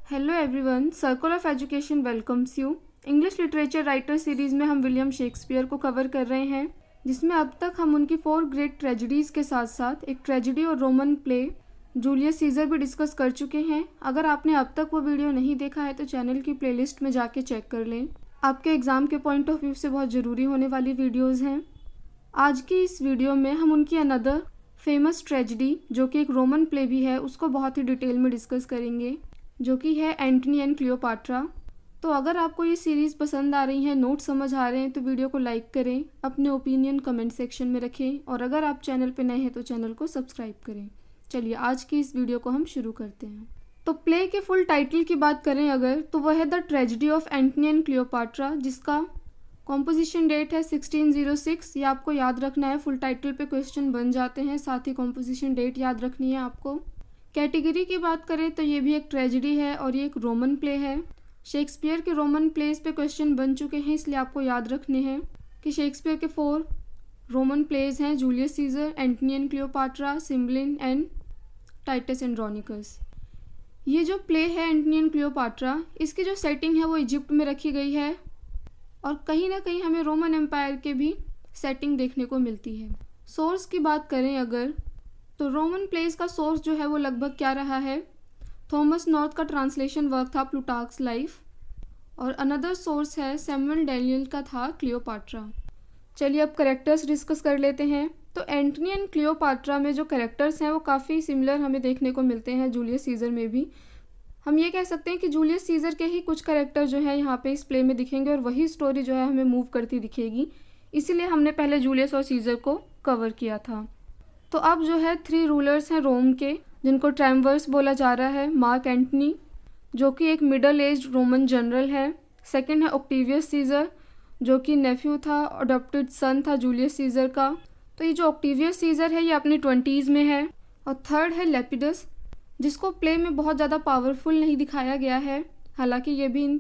Hello everyone, circle of education welcomes you. English literature writer series में हम William Shakespeare को cover कर रहे हैं, जिसमें अब तक हम उनकी 4 ग्रेट ट्रेजेडीज़ के साथ साथ एक ट्रेजेडी और रोमन प्ले जूलियस सीजर भी डिस्कस कर चुके हैं। अगर आपने अब तक वो वीडियो नहीं देखा है तो चैनल की प्लेलिस्ट में जाके चेक कर लें। आपके एग्ज़ाम के पॉइंट ऑफ व्यू से बहुत ज़रूरी होने वाली वीडियोज़ हैं। आज की इस वीडियो में हम उनकी अनदर फेमस ट्रेजेडी, जो कि एक रोमन प्ले भी है, उसको बहुत ही डिटेल में डिस्कस करेंगे, जो कि है एंटनी एंड क्लियोपाट्रा। तो अगर आपको ये सीरीज़ पसंद आ रही है, नोट समझ आ रहे हैं, तो वीडियो को लाइक करें, अपने ओपिनियन कमेंट सेक्शन में रखें और अगर आप चैनल पे नए हैं तो चैनल को सब्सक्राइब करें। चलिए आज की इस वीडियो को हम शुरू करते हैं। तो प्ले के फुल टाइटल की बात करें अगर, तो वह है the tragedy of Antony and Cleopatra, जिसका कॉम्पोजिशन डेट है 1606। ये आपको याद रखना है, फुल टाइटल पे क्वेश्चन बन जाते हैं, साथ ही कॉम्पोजिशन डेट याद रखनी है आपको। कैटेगरी की बात करें तो ये भी एक ट्रेजेडी है और ये एक रोमन प्ले है। शेक्सपियर के रोमन प्लेस पे क्वेश्चन बन चुके हैं, इसलिए आपको याद रखने हैं कि शेक्सपियर के 4 रोमन प्लेज हैं, Julius Caesar, Antony and Cleopatra, Cymbeline and Titus Andronicus. ये जो प्ले है एंटनी एंड क्लियोपाट्रा, इसकी जो सेटिंग है वो इजिप्ट में रखी गई है और कहीं ना कहीं हमें रोमन एम्पायर के भी सेटिंग देखने को मिलती है। सोर्स की बात करें अगर, तो रोमन प्लेस का सोर्स जो है वो लगभग क्या रहा है, थॉमस नॉर्थ का ट्रांसलेशन वर्क था प्लूटार्क्स लाइफ, और अनदर सोर्स है सैमुअल डैनियल का था क्लियोपाट्रा। चलिए अब कैरेक्टर्स डिस्कस कर लेते हैं। तो एंटनी एंड क्लियोपाट्रा में जो कैरेक्टर्स हैं वो काफ़ी सिमिलर हमें देखने को मिलते हैं जूलियस सीजर में भी। हम ये कह सकते हैं कि जूलियस सीजर के ही कुछ कैरेक्टर जो है यहाँ पे इस प्ले में दिखेंगे और वही स्टोरी जो है हमें मूव करती दिखेगी, इसीलिए हमने पहले जूलियस और सीजर को कवर किया था। तो अब जो है 3 रूलर्स हैं रोम के, जिनको ट्रायम्वर्स बोला जा रहा है। मार्क एंटनी, जो कि एक मिडल एज रोमन जनरल है। सेकंड है ऑक्टेवियस सीजर, जो कि नेफ्यू था, अडॉप्टेड सन था जूलियस सीजर का। तो ये जो ऑक्टेवियस सीजर है ये अपनी 20s में है। और थर्ड है लेपिडस, जिसको प्ले में बहुत ज़्यादा पावरफुल नहीं दिखाया गया है, हालांकि ये भी इन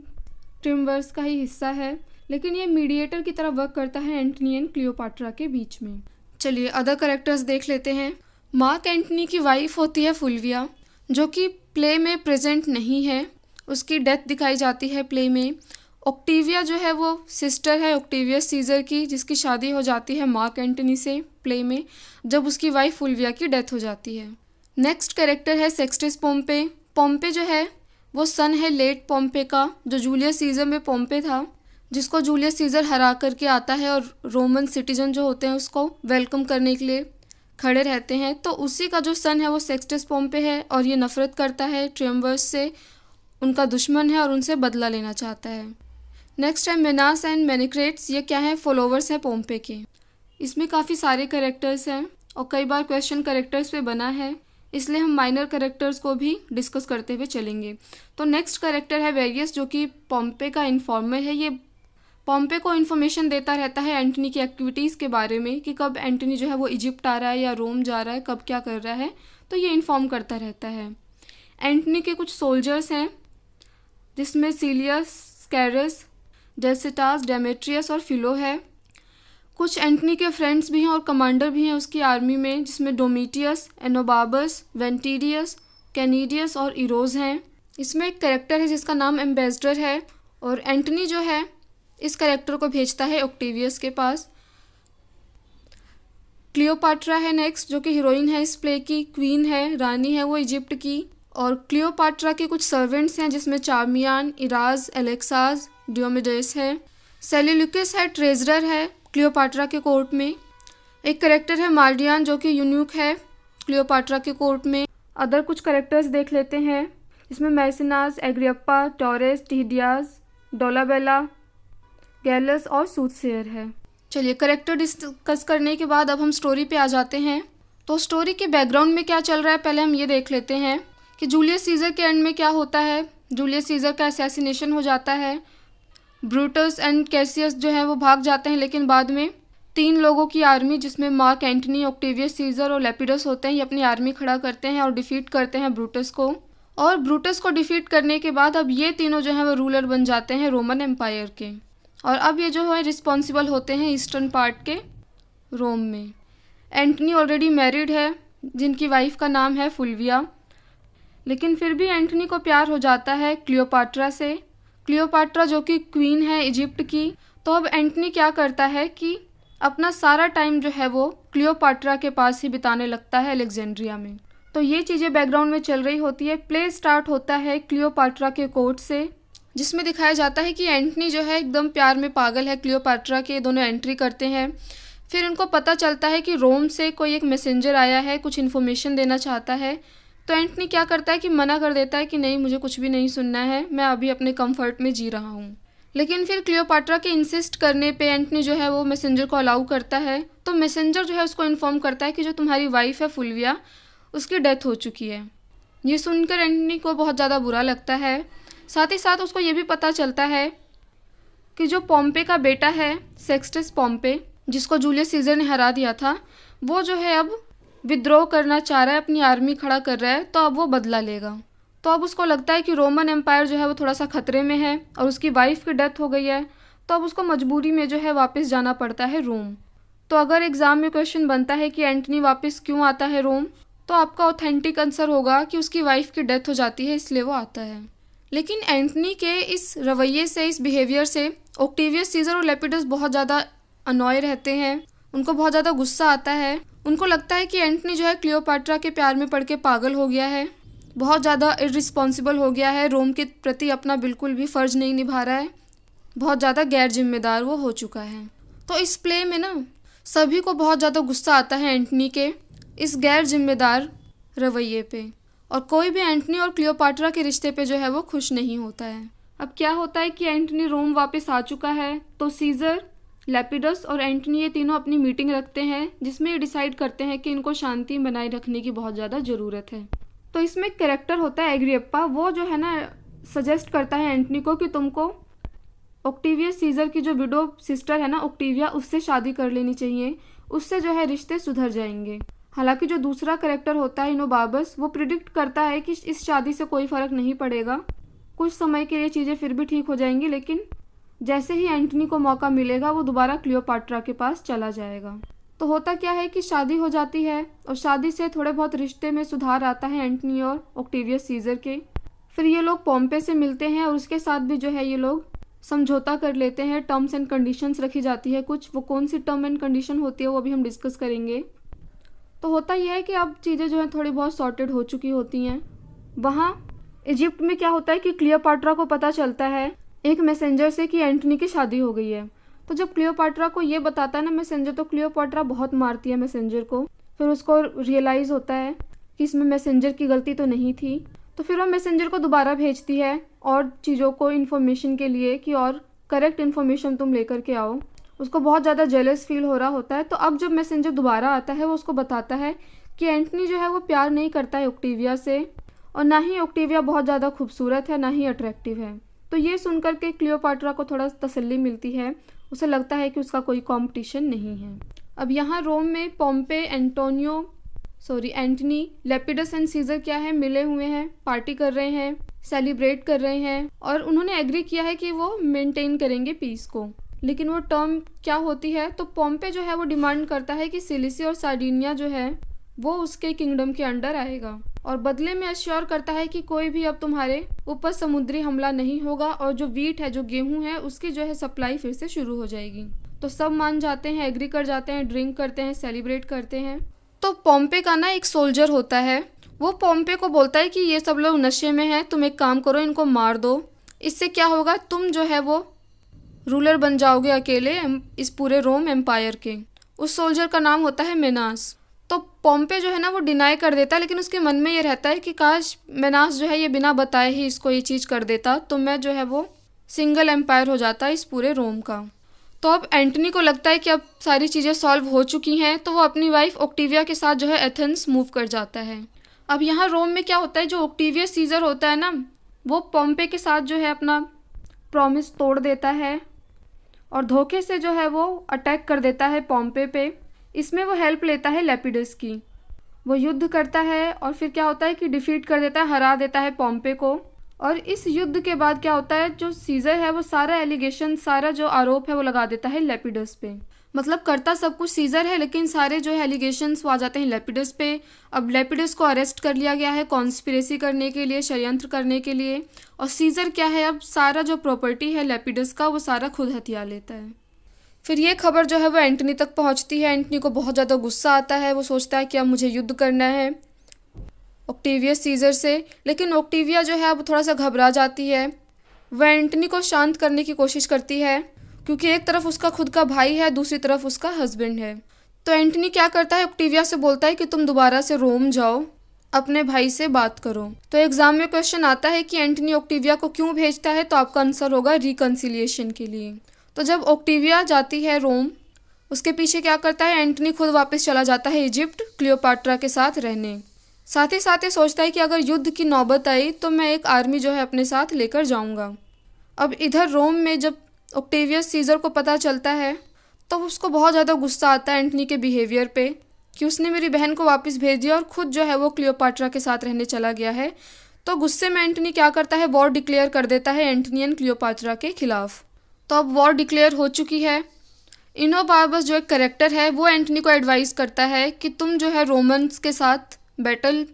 ट्रायम्वर्स का ही हिस्सा है, लेकिन ये मीडिएटर की तरह वर्क करता है एंटनी एंड क्लियोपाट्रा के बीच में। चलिए अदर कैरेक्टर्स देख लेते हैं। मार्क एंटनी की वाइफ होती है फुल्विया, जो कि प्ले में प्रेजेंट नहीं है, उसकी डेथ दिखाई जाती है प्ले में। ऑक्टेविया जो है वो सिस्टर है ऑक्टेवियस सीजर की, जिसकी शादी हो जाती है मार्क एंटनी से प्ले में, जब उसकी वाइफ फुल्विया की डेथ हो जाती है। नेक्स्ट कैरेक्टर है सेक्सटस पोम्पे। पोम्पे जो है वो सन है लेट पोम्पे का, जो जूलियस सीजर में पोम्पे था, जिसको जूलियस सीजर हरा करके आता है और रोमन सिटीजन जो होते हैं उसको वेलकम करने के लिए खड़े रहते हैं। तो उसी का जो सन है वो सेक्सटस पोम्पे है और ये नफरत करता है ट्रायम्वर्स से, उनका दुश्मन है और उनसे बदला लेना चाहता है। नेक्स्ट है मेनास एंड मेनिक्रेट्स। ये क्या है, फॉलोवर्स हैं पोम्पे के। इसमें काफ़ी सारे कैरेक्टर्स हैं और कई बार क्वेश्चन कैरेक्टर्स पे बना है, इसलिए हम माइनर कैरेक्टर्स को भी डिस्कस करते हुए चलेंगे। तो नेक्स्ट कैरेक्टर है वेरियस, जो कि पोम्पे का इन्फॉर्मर है। ये पोम्पे को इन्फॉर्मेशन देता रहता है एंटनी की एक्टिविटीज़ के बारे में, कि कब एंटनी जो है वो इजिप्ट आ रहा है या रोम जा रहा है, कब क्या कर रहा है, तो ये इन्फॉर्म करता रहता है। एंटनी के कुछ सोल्जर्स हैं, जिसमें सीलियस, स्कैरस, डेसिटास, डेमेट्रियस और फिलो है। कुछ एंटनी के फ्रेंड्स भी हैं और कमांडर भी हैं उसकी आर्मी में, जिसमें डोमिटियस, एनोबाबस, वेंटिडियस, कैनिडियस और इरोज हैं। इसमें एक कैरेक्टर है जिसका नाम एम्बेसडर है और एंटनी जो है इस कैरेक्टर को भेजता है ऑक्टेवियस के पास। क्लियोपाट्रा है नेक्स्ट, जो कि हीरोइन है इस प्ले की, क्वीन है, रानी है वो इजिप्ट की। और क्लियोपाट्रा के कुछ सर्वेंट्स हैं, जिसमें चार्मियान, इराज, एलेक्साज, डियोमेडेस है। सेल्यूलुकस है, ट्रेजरर है क्लियोपाट्रा के कोर्ट में। एक कैरेक्टर है मार्डियन, जो कि यून्यूक है क्लियोपाट्रा के कोर्ट में। अदर कुछ कैरेक्टर्स देख लेते हैं, इसमें मैसिनास, एग्रियप्पा, टॉरेस, टिहिडियाज, डोलाबेला, गैलस और सूथसेयर है। चलिए कैरेक्टर डिस्कस करने के बाद अब हम स्टोरी पे आ जाते हैं। तो स्टोरी के बैकग्राउंड में क्या चल रहा है पहले हम ये देख लेते हैं कि जूलियस सीजर के एंड में क्या होता है। जूलियस सीजर का असैसिनेशन हो जाता है, ब्रूटस एंड कैसियस जो है वो भाग जाते हैं, लेकिन बाद में 3 लोगों की आर्मी, जिसमें मार्क एंटनी, ऑक्टेवियस सीजर और लेपिडस होते हैं, ये अपनी आर्मी खड़ा करते हैं और डिफीट करते हैं ब्रूटस को। और ब्रूटस को डिफीट करने के बाद अब ये तीनों जो है वो रूलर बन जाते हैं रोमन एम्पायर के, और अब ये जो है रिस्पॉन्सिबल होते हैं ईस्टर्न पार्ट के रोम में। एंटनी ऑलरेडी मैरिड है, जिनकी वाइफ का नाम है फुल्विया। लेकिन फिर भी एंटनी को प्यार हो जाता है क्लियोपाट्रा से। क्लियोपाट्रा जो कि क्वीन है इजिप्ट की। तो अब एंटनी क्या करता है कि अपना सारा टाइम जो है वो क्लियोपाट्रा के पास ही बिताने लगता है अलेक्जेंड्रिया में। तो ये चीज़ें बैकग्राउंड में चल रही होती है। प्ले स्टार्ट होता है क्लियोपाट्रा के कोर्ट से, जिसमें दिखाया जाता है कि एंटनी जो है एकदम प्यार में पागल है क्लियोपाट्रा के। दोनों एंट्री करते हैं। फिर उनको पता चलता है कि रोम से कोई एक मैसेंजर आया है, कुछ इन्फॉर्मेशन देना चाहता है। तो एंटनी क्या करता है कि मना कर देता है कि नहीं, मुझे कुछ भी नहीं सुनना है, मैं अभी अपने कंफर्ट में जी रहा हूँ। लेकिन फिर क्लियोपाट्रा के इंसिस्ट करने पे एंटनी जो है वो मैसेंजर को अलाउ करता है। तो मैसेंजर जो है उसको इन्फॉर्म करता है कि जो तुम्हारी वाइफ है फुल्विया, उसकी डेथ हो चुकी है। ये सुनकर एंटनी को बहुत ज़्यादा बुरा लगता है। साथ ही साथ उसको ये भी पता चलता है कि जो पॉम्पे का बेटा है सेक्स्टस पॉम्पे, जिसको जूलियस सीजर ने हरा दिया था, वो जो है अब विद्रोह करना चाह रहा है, अपनी आर्मी खड़ा कर रहा है। तो अब वो बदला लेगा। तो अब उसको लगता है कि रोमन एम्पायर जो है वो थोड़ा सा खतरे में है और उसकी वाइफ की डेथ हो गई है। तो अब उसको मजबूरी में जो है वापस जाना पड़ता है रोम। तो अगर एग्ज़ाम में क्वेश्चन बनता है कि एंटनी वापस क्यों आता है रोम, तो आपका ऑथेंटिक आंसर होगा कि उसकी वाइफ की डेथ हो जाती है, इसलिए वो आता है। लेकिन एंटनी के इस रवैये से, इस बिहेवियर से ऑक्टेवियस सीजर और लेपिडस बहुत ज़्यादा अनॉय रहते हैं। उनको बहुत ज़्यादा गुस्सा आता है। उनको लगता है कि एंटनी जो है क्लियोपाट्रा के प्यार में पड़ के पागल हो गया है, बहुत ज़्यादा इर्रिस्पॉन्सिबल हो गया है, रोम के प्रति अपना बिल्कुल भी फ़र्ज नहीं निभा रहा है, बहुत ज़्यादा गैर जिम्मेदार वो हो चुका है। तो इस प्ले में ना सभी को बहुत ज़्यादा गुस्सा आता है एंटनी के इस गैर जिम्मेदार रवैये पे, और कोई भी एंटनी और क्लियोपाट्रा के रिश्ते पे जो है वो खुश नहीं होता है। अब क्या होता है कि एंटनी रोम वापस आ चुका है। तो सीजर, लेपिडस और एंटनी ये तीनों अपनी मीटिंग रखते हैं, जिसमें ये डिसाइड करते हैं कि इनको शांति बनाए रखने की बहुत ज़्यादा ज़रूरत है। तो इसमें एक कैरेक्टर होता है एग्रिप्पा, वो जो है ना सजेस्ट करता है एंटनी को कि तुमको ऑक्टेवियस सीजर की जो विडो सिस्टर है ना ऑक्टेविया, उससे शादी कर लेनी चाहिए, उससे जो है रिश्ते सुधर जाएंगे। हालांकि जो दूसरा कैरेक्टर होता है इनोबाबस, वो प्रिडिक्ट करता है कि इस शादी से कोई फ़र्क नहीं पड़ेगा, कुछ समय के लिए चीज़ें फिर भी ठीक हो जाएंगी, लेकिन जैसे ही एंटनी को मौका मिलेगा वो दोबारा क्लियोपाट्रा के पास चला जाएगा। तो होता क्या है कि शादी हो जाती है और शादी से थोड़े बहुत रिश्ते में सुधार आता है एंटनी और ऑक्टेवियस सीजर के। फिर ये लोग पॉम्पे से मिलते हैं और उसके साथ भी जो है ये लोग समझौता कर लेते हैं। टर्म्स एंड कंडीशंस रखी जाती है कुछ, वो कौन सी टर्म एंड कंडीशन होती है वो अभी हम डिस्कस करेंगे। तो होता यह है कि अब चीज़ें जो है थोड़ी बहुत सॉर्टेड हो चुकी होती हैं। वहाँ इजिप्ट में क्या होता है कि क्लियोपाट्रा को पता चलता है एक मैसेंजर से कि एंटनी की शादी हो गई है। तो जब क्लियोपाट्रा को ये बताता है ना मैसेंजर, तो क्लियोपाट्रा बहुत मारती है मैसेंजर को। फिर उसको रियलाइज़ होता है कि इसमें मैसेंजर की गलती तो नहीं थी। तो फिर वो मैसेंजर को दोबारा भेजती है और चीज़ों को इन्फॉर्मेशन के लिए कि और करेक्ट इन्फॉर्मेशन तुम लेकर के आओ। उसको बहुत ज़्यादा जेलस फील हो रहा होता है। तो अब जब मैसेंजर दोबारा आता है वो उसको बताता है कि एंटनी जो है वो प्यार नहीं करता है ऑक्टेविया से, और ना ही ऑक्टेविया बहुत ज़्यादा खूबसूरत है, ना ही अट्रैक्टिव है। तो ये सुनकर के क्लियोपाट्रा को थोड़ा तसल्ली मिलती है, उसे लगता है कि उसका कोई कंपटीशन नहीं है। अब यहाँ रोम में पॉम्पे, एंटनी, लेपिडस एंड सीजर क्या है, मिले हुए हैं, पार्टी कर रहे हैं, सेलिब्रेट कर रहे हैं, और उन्होंने एग्री किया है कि वो मेंटेन करेंगे पीस को। लेकिन वो टर्म क्या होती है, तो पॉम्पे जो है वो डिमांड करता है कि सिलिसी और सार्डिनिया जो है वो उसके किंगडम के अंडर आएगा, और बदले में अश्योर करता है कि कोई भी अब तुम्हारे ऊपर समुद्री हमला नहीं होगा, और जो वीट है, जो गेहूं है, उसकी जो है सप्लाई फिर से शुरू हो जाएगी। तो सब मान जाते हैं, एग्री कर जाते हैं, ड्रिंक करते हैं, सेलिब्रेट करते हैं। तो पॉम्पे का ना एक सोल्जर होता है, वो पॉम्पे को बोलता है कि ये सब लोग नशे में हैं, तुम एक काम करो, इनको मार दो, इससे क्या होगा, तुम जो है वो रूलर बन जाओगे अकेले इस पूरे रोम एम्पायर के। उस सोल्जर का नाम होता है मेनास। तो पॉम्पे जो है ना वो डिनाई कर देता है, लेकिन उसके मन में ये रहता है कि काश मेनास जो है ये बिना बताए ही इसको ये चीज़ कर देता, तो मैं जो है वो सिंगल एम्पायर हो जाता इस पूरे रोम का। तो अब एंटनी को लगता है कि अब सारी चीज़ें सॉल्व हो चुकी हैं, तो वो अपनी वाइफ ऑक्टेविया के साथ जो है एथेंस मूव कर जाता है। अब यहाँ रोम में क्या होता है, जो ऑक्टेवियस सीजर होता है ना, वो पॉम्पे के साथ जो है अपना प्रॉमिस तोड़ देता है और धोखे से जो है वो अटैक कर देता है पॉम्पे पे। इसमें वो हेल्प लेता है लेपिडस की, वो युद्ध करता है और फिर क्या होता है कि डिफीट कर देता है, हरा देता है पॉम्पे को। और इस युद्ध के बाद क्या होता है, जो सीजर है वो सारा एलिगेशन, सारा जो आरोप है वो लगा देता है लेपिडस पे। मतलब करता सब कुछ सीज़र है, लेकिन सारे जो है एलिगेशंस वो आ जाते हैं लेपिडस पे। अब लेपिडस को अरेस्ट कर लिया गया है कॉन्स्पिरेसी करने के लिए, षड्यंत्र करने के लिए। और सीज़र क्या है, अब सारा जो प्रॉपर्टी है लेपिडस का वो सारा खुद हथिया लेता है। फिर ये खबर जो है वो एंटनी तक पहुंचती है। एंटनी को बहुत ज़्यादा गुस्सा आता है, वो सोचता है कि अब मुझे युद्ध करना है ऑक्टेवियस सीज़र से। लेकिन ऑक्टेविया जो है वो थोड़ा सा घबरा जाती है। वह एंटनी को शांत करने की कोशिश करती है, क्योंकि एक तरफ उसका खुद का भाई है, दूसरी तरफ उसका हस्बैंड है। तो एंटनी क्या करता है, ऑक्टेविया से बोलता है कि तुम दोबारा से रोम जाओ, अपने भाई से बात करो। तो एग्जाम में क्वेश्चन आता है कि एंटनी ऑक्टेविया को क्यों भेजता है, तो आपका आंसर होगा रिकन्सिलिएशन के लिए। तो जब ऑक्टेविया जाती है रोम, उसके पीछे क्या करता है, एंटनी खुद वापस चला जाता है इजिप्ट क्लियोपाट्रा के साथ रहने। साथ ही सोचता है कि अगर युद्ध की नौबत आई तो मैं एक आर्मी जो है अपने साथ लेकर जाऊंगा। अब इधर रोम में जब ऑक्टेवियस सीज़र को पता चलता है तो उसको बहुत ज़्यादा गुस्सा आता है एंटनी के बिहेवियर पे, कि उसने मेरी बहन को वापस भेज दिया और ख़ुद जो है वो क्लियोपाट्रा के साथ रहने चला गया है। तो गुस्से में एंटनी क्या करता है, वॉर डिक्लेयर कर देता है एंटनी एंड क्लियोपाट्रा के खिलाफ। तो अब वॉर डिक्लेयर हो चुकी है। इनोबार्बस जो एक करेक्टर है वो एंटनी को एडवाइस करता है कि तुम जो है रोमन्स के साथ बैटल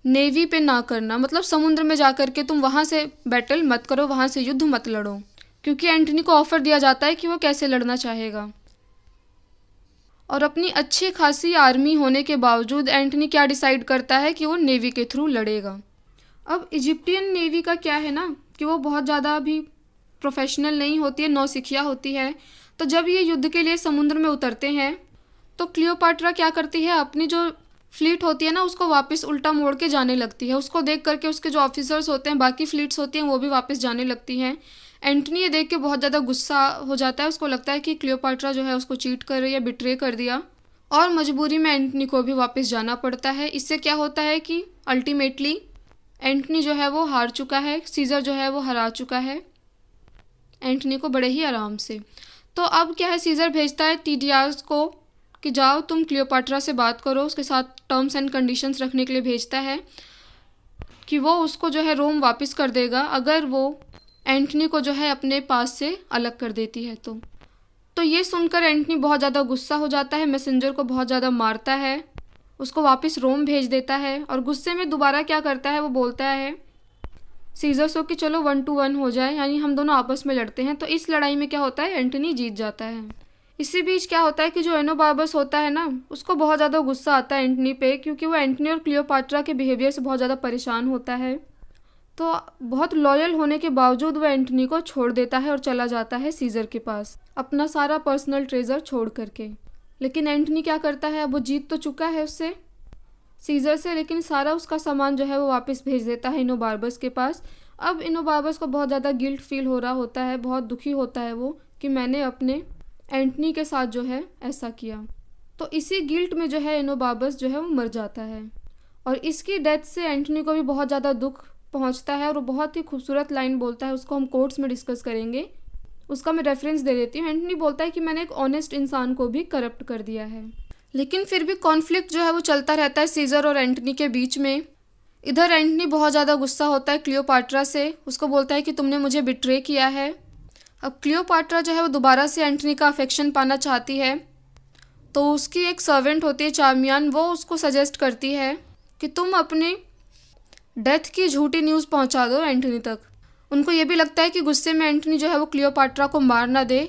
नेवी पे ना करना, मतलब समुद्र में जा कर के तुम वहाँ से बैटल मत करो, वहाँ से युद्ध मत लड़ो, क्योंकि एंटनी को ऑफर दिया जाता है कि वो कैसे लड़ना चाहेगा। और अपनी अच्छी खासी आर्मी होने के बावजूद एंटनी क्या डिसाइड करता है कि वो नेवी के थ्रू लड़ेगा। अब इजिप्टियन नेवी का क्या है ना, कि वो बहुत ज़्यादा अभी प्रोफेशनल नहीं होती है, नौसिखिया होती है। तो जब ये युद्ध के लिए समुद्र में उतरते हैं तो क्लियोपाट्रा क्या करती है, अपनी जो फ्लीट होती है ना उसको वापस उल्टा मोड़ के जाने लगती है। उसको देख करके उसके जो ऑफिसर्स होते हैं, बाकी फ्लीट्स होती हैं, वो भी वापस जाने लगती हैं। एंटनी ये देख के बहुत ज़्यादा गुस्सा हो जाता है। उसको लगता है कि क्लियोपाट्रा जो है उसको चीट कर रही है, बिट्रे कर दिया, और मजबूरी में एंटनी को भी वापस जाना पड़ता है। इससे क्या होता है कि अल्टीमेटली एंटनी जो है वो हार चुका है, सीज़र जो है वो हरा चुका है एंटनी को बड़े ही आराम से। तो अब क्या है, सीज़र भेजता है टीडियास को कि जाओ तुम क्लियोपाट्रा से बात करो, उसके साथ टर्म्स एंड कंडीशंस रखने के लिए भेजता है कि वो उसको जो है रोम वापस कर देगा अगर वो एंटनी को जो है अपने पास से अलग कर देती है। तो ये सुनकर एंटनी बहुत ज़्यादा गुस्सा हो जाता है, मैसेंजर को बहुत ज़्यादा मारता है, उसको वापस रोम भेज देता है। और गुस्से में दोबारा क्या करता है, वो बोलता है सीज़र से कि चलो 1 to 1 हो जाए, यानी हम दोनों आपस में लड़ते हैं। तो इस लड़ाई में क्या होता है, एंटनी जीत जाता है। इसी बीच क्या होता है कि जो एनोबार्बस होता है ना, उसको बहुत ज़्यादा गुस्सा आता है एंटनी पे, क्योंकि वो एंटनी और क्लियोपाट्रा के बिहेवियर से बहुत ज़्यादा परेशान होता है। तो बहुत लॉयल होने के बावजूद वो एंटनी को छोड़ देता है और चला जाता है सीज़र के पास, अपना सारा पर्सनल ट्रेजर छोड़ करके। लेकिन एंटनी क्या करता है, अब वो जीत तो चुका है उससे, सीज़र से, लेकिन सारा उसका सामान जो है वो वापस भेज देता है इनोबार्बस के पास। अब इनोबार्बस को बहुत ज़्यादा गिल्ट फील हो रहा होता है, बहुत दुखी होता है वो कि मैंने अपने एंटनी के साथ जो है ऐसा किया। तो इसी गिल्ट में जो है इनोबार्बस जो है वो मर जाता है। और इसकी डेथ से एंटनी को भी बहुत ज़्यादा दुख पहुंचता है, और वो बहुत ही खूबसूरत लाइन बोलता है, उसको हम कोर्ट्स में डिस्कस करेंगे, उसका मैं रेफरेंस दे देती हूँ। एंटनी बोलता है कि मैंने एक ऑनेस्ट इंसान को भी करप्ट कर दिया है। लेकिन फिर भी कॉन्फ्लिक्ट जो है वो चलता रहता है सीज़र और एंटनी के बीच में। इधर एंटनी बहुत ज़्यादा गुस्सा होता है क्लियोपाट्रा से, उसको बोलता है कि तुमने मुझे बिट्रे किया है। अब क्लियोपाट्रा जो है वो दोबारा से एंटनी का अफेक्शन पाना चाहती है, तो उसकी एक सर्वेंट होती है चार्मियान, वो उसको सजेस्ट करती है कि तुम अपनी डेथ की झूठी न्यूज़ पहुंचा दो एंटनी तक। उनको ये भी लगता है कि गुस्से में एंटनी जो है वो क्लियोपाट्रा को मार ना दे,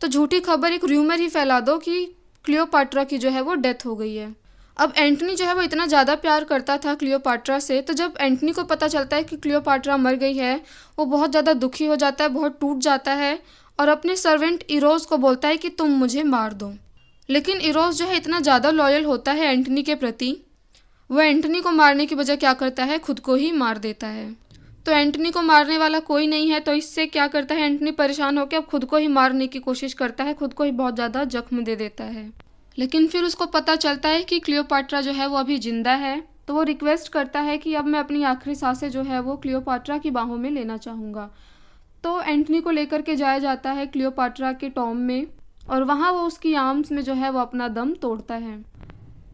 तो झूठी खबर, एक र्यूमर ही फैला दो कि क्लियोपाट्रा की जो है वो डेथ हो गई है। अब एंटनी जो है वो इतना ज़्यादा प्यार करता था क्लियोपाट्रा से, तो जब एंटनी को पता चलता है कि क्लियोपाट्रा मर गई है, वो बहुत ज़्यादा दुखी हो जाता है, बहुत टूट जाता है, और अपने सर्वेंट इरोज को बोलता है कि तुम मुझे मार दो। लेकिन इरोज जो है इतना ज़्यादा लॉयल होता है एंटनी के प्रति, वो एंटनी को मारने की बजाय क्या करता है, खुद को ही मार देता है। तो एंटनी को मारने वाला कोई नहीं है, तो इससे क्या करता है, एंटनी परेशान होकर अब खुद को ही मारने की कोशिश करता है, खुद को ही बहुत ज़्यादा जख्म दे देता है। लेकिन फिर उसको पता चलता है कि क्लियोपाट्रा जो है वो अभी ज़िंदा है, तो वो रिक्वेस्ट करता है कि अब मैं अपनी आखिरी सांसें जो है वो क्लियोपाट्रा की बाहों में लेना चाहूँगा। तो एंटनी को लेकर के जाया जाता है क्लियोपाट्रा के टॉम में, और वहाँ वो उसकी आर्म्स में जो है वो अपना दम तोड़ता है।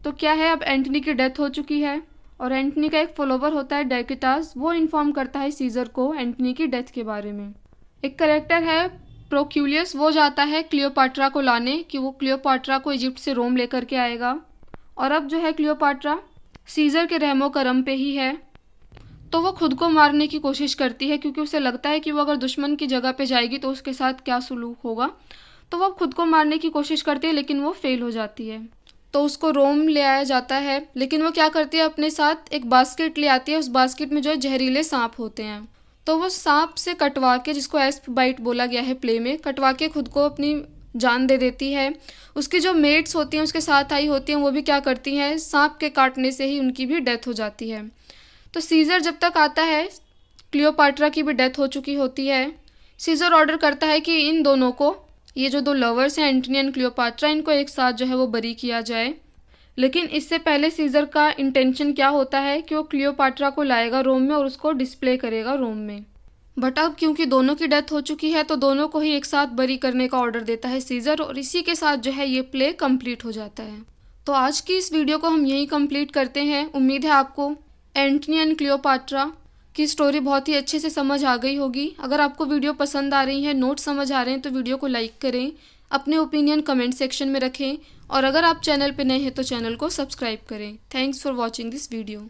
तो क्या है, अब एंटनी की डेथ हो चुकी है, और एंटनी का एक फॉलोवर होता है डेकिटास, वो इन्फॉर्म करता है सीज़र को एंटनी की डेथ के बारे में। एक करेक्टर है प्रोक्यूलियस वो जाता है क्लियोपाट्रा को लाने कि वो क्लियोपाट्रा को इजिप्ट से रोम लेकर के आएगा। और अब जो है क्लियोपाट्रा सीज़र के रहमो करम पे ही है, तो वो खुद को मारने की कोशिश करती है क्योंकि उसे लगता है कि वो अगर दुश्मन की जगह पे जाएगी तो उसके साथ क्या सलूक होगा। तो वो खुद को मारने की कोशिश करती है लेकिन वो फेल हो जाती है। तो उसको रोम ले आया जाता है, लेकिन वो क्या करती है अपने साथ एक बास्केट ले आती है। उस बास्केट में जो है जहरीले सांप होते हैं, तो वो सांप से कटवा के, जिसको एस्प बाइट बोला गया है प्ले में, कटवा के खुद को अपनी जान दे देती है। उसकी जो मेट्स होती हैं, उसके साथ आई होती हैं, वो भी क्या करती हैं, सांप के काटने से ही उनकी भी डेथ हो जाती है। तो सीज़र जब तक आता है क्लियोपाट्रा की भी डेथ हो चुकी होती है। सीज़र ऑर्डर करता है कि इन दोनों को, ये जो दो लवर्स हैं एंटनी एंड क्लियोपाट्रा, इनको एक साथ जो है वो बरी किया जाए। लेकिन इससे पहले सीज़र का इंटेंशन क्या होता है कि वो क्लियोपाट्रा को लाएगा रोम में और उसको डिस्प्ले करेगा रोम में। बट अब क्योंकि दोनों की डेथ हो चुकी है तो दोनों को ही एक साथ बरी करने का ऑर्डर देता है सीज़र, और इसी के साथ जो है ये प्ले कंप्लीट हो जाता है। तो आज की इस वीडियो को हम यहीं कंप्लीट करते हैं। उम्मीद है आपको एंटनी एंड क्लियोपाट्रा की स्टोरी बहुत ही अच्छे से समझ आ गई होगी। अगर आपको वीडियो पसंद आ रही है, नोट समझ आ रहे हैं, तो वीडियो को लाइक करें, अपने ओपिनियन कमेंट सेक्शन में रखें, और अगर आप चैनल पर नए हैं तो चैनल को सब्सक्राइब करें। Thanks for watching this video.